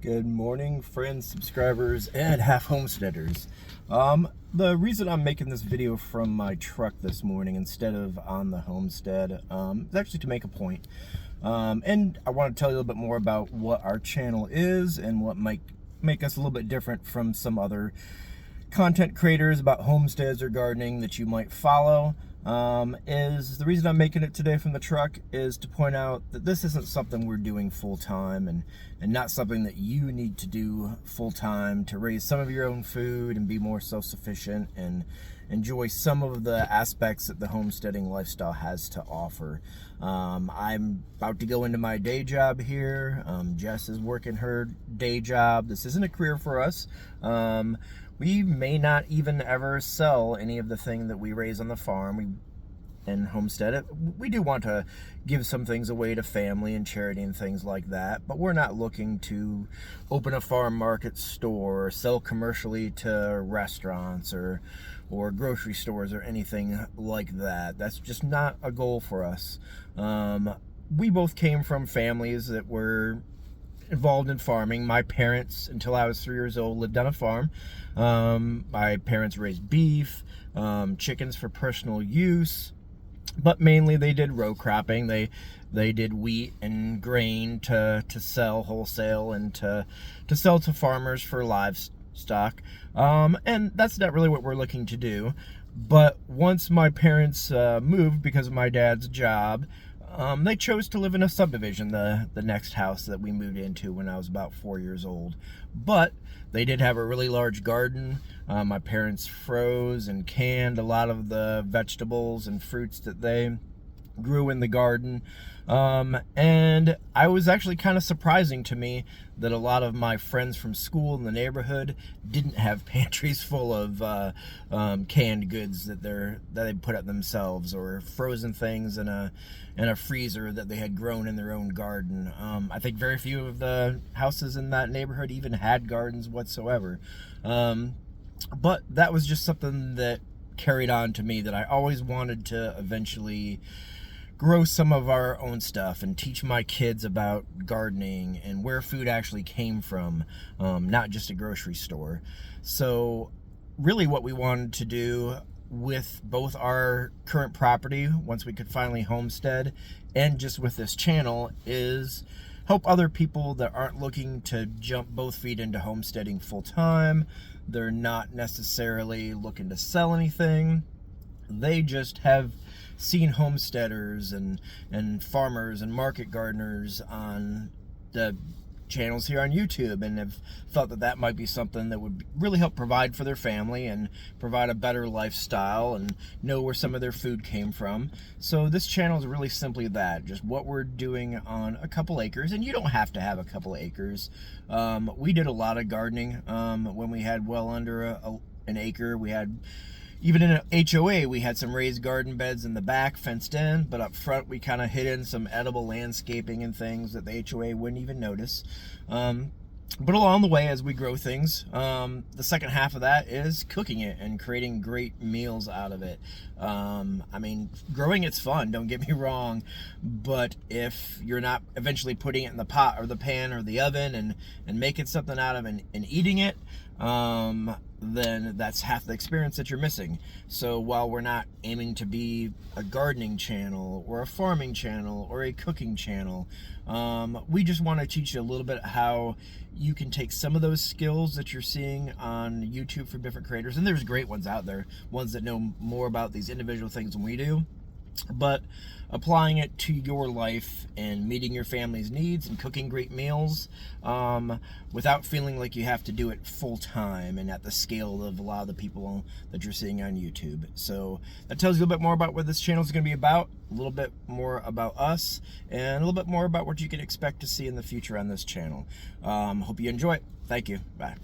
Good morning, friends, subscribers, and half homesteaders. The reason I'm making this video from my truck this morning instead of on the homestead is actually to make a point. And I want to tell you a little bit more about what our channel is and what might make us a little bit different from some other content creators about homesteads or gardening that you might follow. Is the reason I'm making it today from the truck is to point out that this isn't something we're doing full-time and not something that you need to do full-time to raise some of your own food and be more self-sufficient and enjoy some of the aspects that the homesteading lifestyle has to offer. I'm about to go into my day job here. Jess is working her day job. This isn't a career for us. We may not even ever sell any of the thing that we raise on the farm and homestead. We do want to give some things away to family and charity and things like that, but we're not looking to open a farm market store or sell commercially to restaurants or grocery stores or anything like that. That's just not a goal for us. We both came from families that were involved in farming. My parents, until I was 3 years old, lived on a farm. My parents raised beef, chickens for personal use, but mainly they did row cropping. They did wheat and grain to sell wholesale and to sell to farmers for livestock. And that's not really what we're looking to do. But once my parents moved because of my dad's job, they chose to live in a subdivision, the next house that we moved into when I was about 4 years old. But they did have a really large garden. My parents froze and canned a lot of the vegetables and fruits that they grew in the garden. And I was actually kind of surprising to me that a lot of my friends from school in the neighborhood didn't have pantries full of canned goods that they put up themselves, or frozen things in a freezer that they had grown in their own garden. I think very few of the houses in that neighborhood even had gardens whatsoever. But that was just something that carried on to me, that I always wanted to eventually grow some of our own stuff and teach my kids about gardening and where food actually came from, not just a grocery store. So really what we wanted to do with both our current property, once we could finally homestead, and just with this channel, is help other people that aren't looking to jump both feet into homesteading full time. They're not necessarily looking to sell anything. They just have seen homesteaders and farmers and market gardeners on the channels here on YouTube and have thought that might be something that would really help provide for their family and provide a better lifestyle and know where some of their food came from. So this channel is really simply that, just what we're doing on a couple acres. And you don't have to have a couple acres. We did a lot of gardening when we had well under an acre. We had, even in an HOA, we had some raised garden beds in the back, fenced in, but up front we kind of hid in some edible landscaping and things that the HOA wouldn't even notice. But along the way, as we grow things, the second half of that is cooking it and creating great meals out of it. I mean, growing it's fun, don't get me wrong, but if you're not eventually putting it in the pot or the pan or the oven and making something out of it and eating it, then that's half the experience that you're missing. So while we're not aiming to be a gardening channel or a farming channel or a cooking channel, we just want to teach you a little bit how you can take some of those skills that you're seeing on YouTube from different creators, and there's great ones out there, ones that know more about these individual things than we do, but applying it to your life and meeting your family's needs and cooking great meals without feeling like you have to do it full time and at the scale of a lot of the people that you're seeing on YouTube. So that tells you a little bit more about what this channel is going to be about, a little bit more about us, and a little bit more about what you can expect to see in the future on this channel. Hope you enjoy it. Thank you. Bye.